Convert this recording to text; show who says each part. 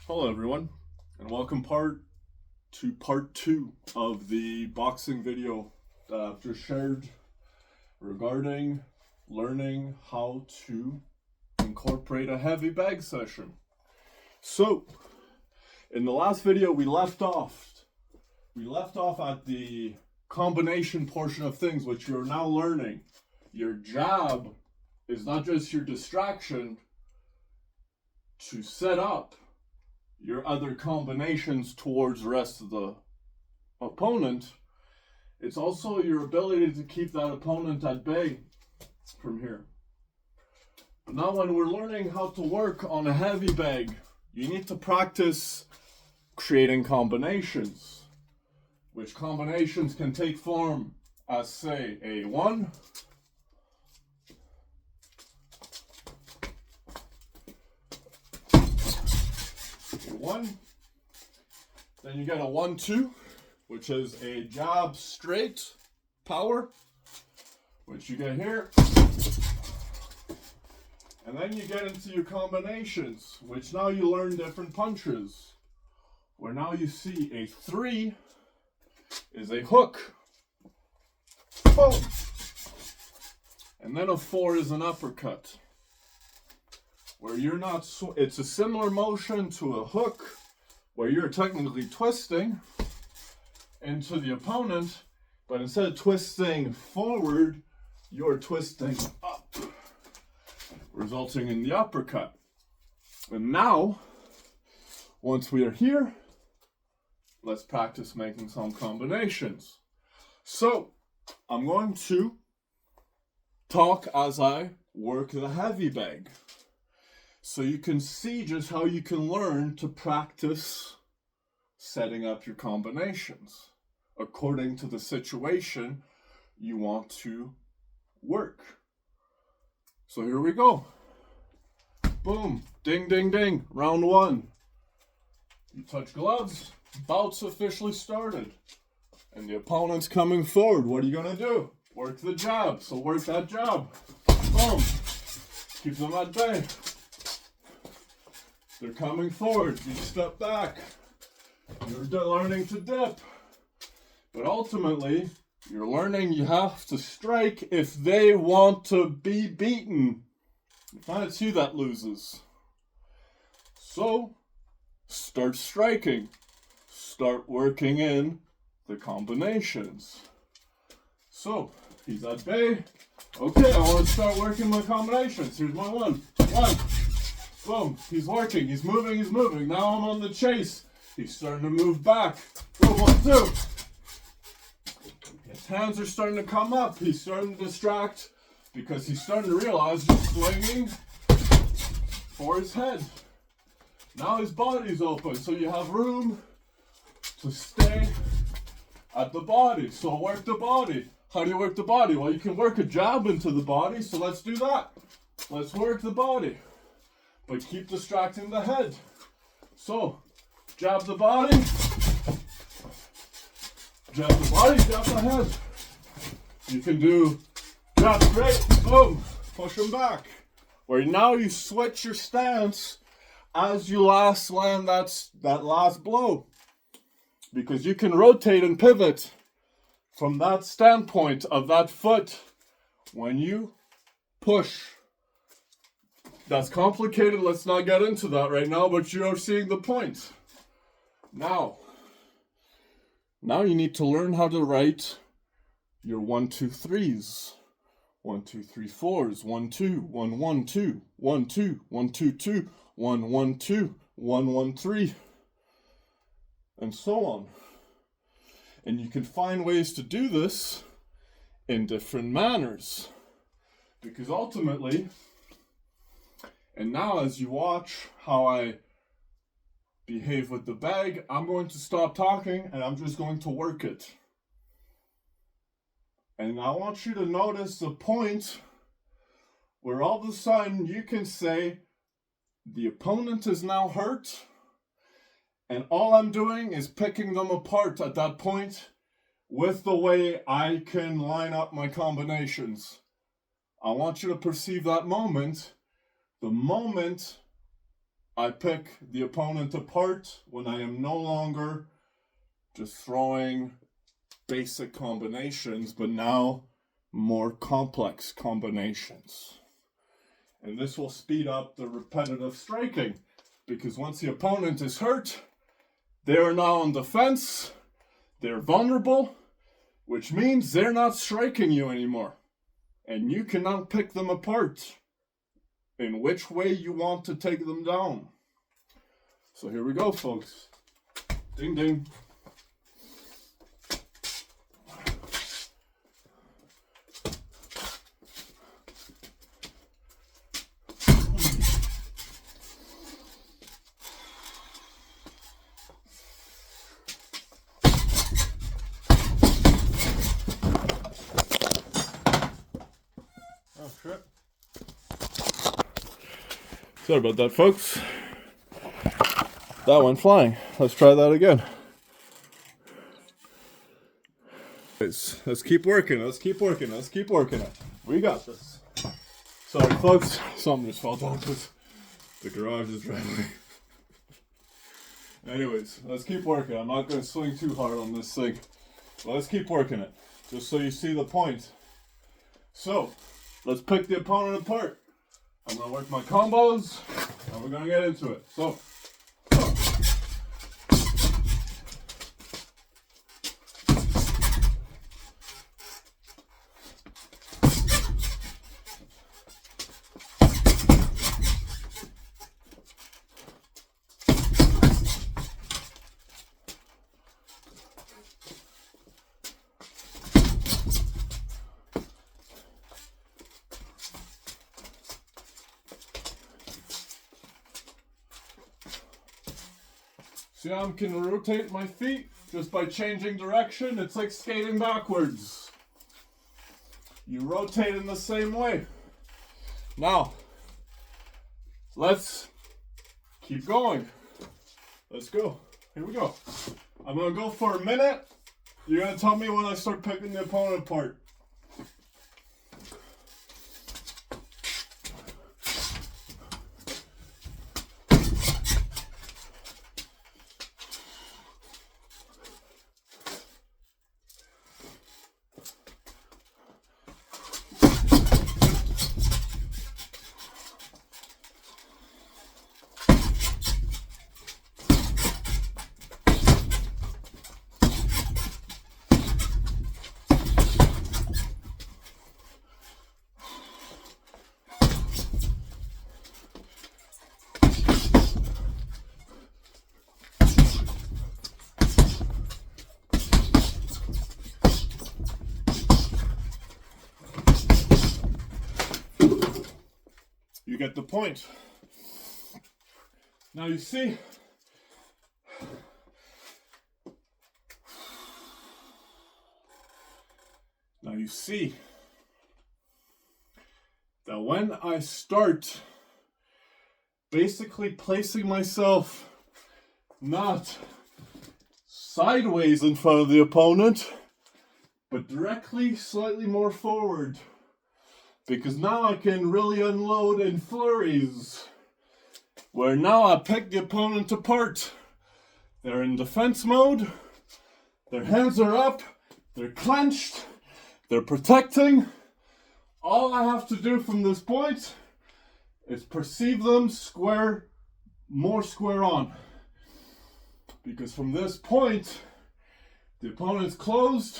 Speaker 1: Hello everyone, and welcome to part 2 of the boxing video that I've just shared regarding learning how to incorporate a heavy bag session. So, in the last video we left off at the combination portion of things, which you're now learning. Your jab is not just your distraction to set up your other combinations towards the rest of the opponent. It's also your ability to keep that opponent at bay from here. But now when we're learning how to work on a heavy bag, you need to practice creating combinations, which combinations can take form as, say, a 1, then you get a 1-2, which is a jab straight power, which you get here, and then you get into your combinations, which now you learn different punches, where now you see a 3 is a hook, boom, and then a 4 is an uppercut, where you're not, it's a similar motion to a hook, where you're technically twisting into the opponent, but instead of twisting forward, you're twisting up, resulting in the uppercut. And now, once we are here, let's practice making some combinations. So, I'm going to talk as I work the heavy bag, so you can see just how you can learn to practice setting up your combinations according to the situation you want to work. So here we go. Boom, ding, ding, ding, round 1. You touch gloves, bout's officially started. And the opponent's coming forward. What are you gonna do? Work the jab, so work that jab. Boom, keep them at bay. They're coming forward, you step back. You're learning to dip. But ultimately, you're learning you have to strike if they want to be beaten. It's not it's you that loses. So, start striking. Start working in the combinations. So, he's at bay. Okay, I want to start working my combinations. Here's my 1. Boom, he's working, he's moving. Now I'm on the chase. He's starting to move back. Boom, 1, 2. His hands are starting to come up. He's starting to distract because he's starting to realize he's swinging for his head. Now his body's open, so you have room to stay at the body. So work the body. How do you work the body? Well, you can work a jab into the body, so let's do that. Let's work the body, but keep distracting the head. So, jab the body, jab the head. You can do jab straight, boom, push them back. Where now you switch your stance as you land that last blow. Because you can rotate and pivot from that standpoint of that foot when you push. That's complicated, let's not get into that right now, but you're seeing the point. Now you need to learn how to write your 1, 2, 3s. 1, 2, 3, 4s. 1, 2, 1, 1, 2. 1, 2, 1, 2, 2. 1, 1, 2. 1, 1, 3. And so on. And you can find ways to do this in different manners. Because ultimately, and now as you watch how I behave with the bag, I'm going to stop talking and I'm just going to work it. And I want you to notice the point where all of a sudden you can say, the opponent is now hurt, and all I'm doing is picking them apart at that point with the way I can line up my combinations. I want you to perceive that moment. The moment I pick the opponent apart when I am no longer just throwing basic combinations, but now more complex combinations. And this will speed up the repetitive striking, because once the opponent is hurt, they are now on defense, they're vulnerable, which means they're not striking you anymore. And you cannot pick them apart in which way you want to take them down. So here we go, folks. Ding, ding. Oh, shit. Sorry about that, folks. That went flying. Let's try that again. Let's keep working. Let's keep working. Let's keep working it. We got this. Sorry, folks. Something just fell down because the garage is driving. Anyways, let's keep working. I'm not going to swing too hard on this thing. But let's keep working it. Just so you see the point. So, let's pick the opponent apart. I'm going to work my combos, and we're going to get into it. So. See how I can rotate my feet just by changing direction? It's like skating backwards. You rotate in the same way. Now, let's keep going. Let's go. Here we go. I'm going to go for a minute. You're going to tell me when I start picking the opponent apart. You get the point. Now you see, that when I start basically placing myself not sideways in front of the opponent, but directly slightly more forward. Because now I can really unload in flurries, where now I pick the opponent apart. They're in defense mode, their hands are up, they're clenched, they're protecting. All I have to do from this point is perceive them more square on. Because from this point, the opponent's closed,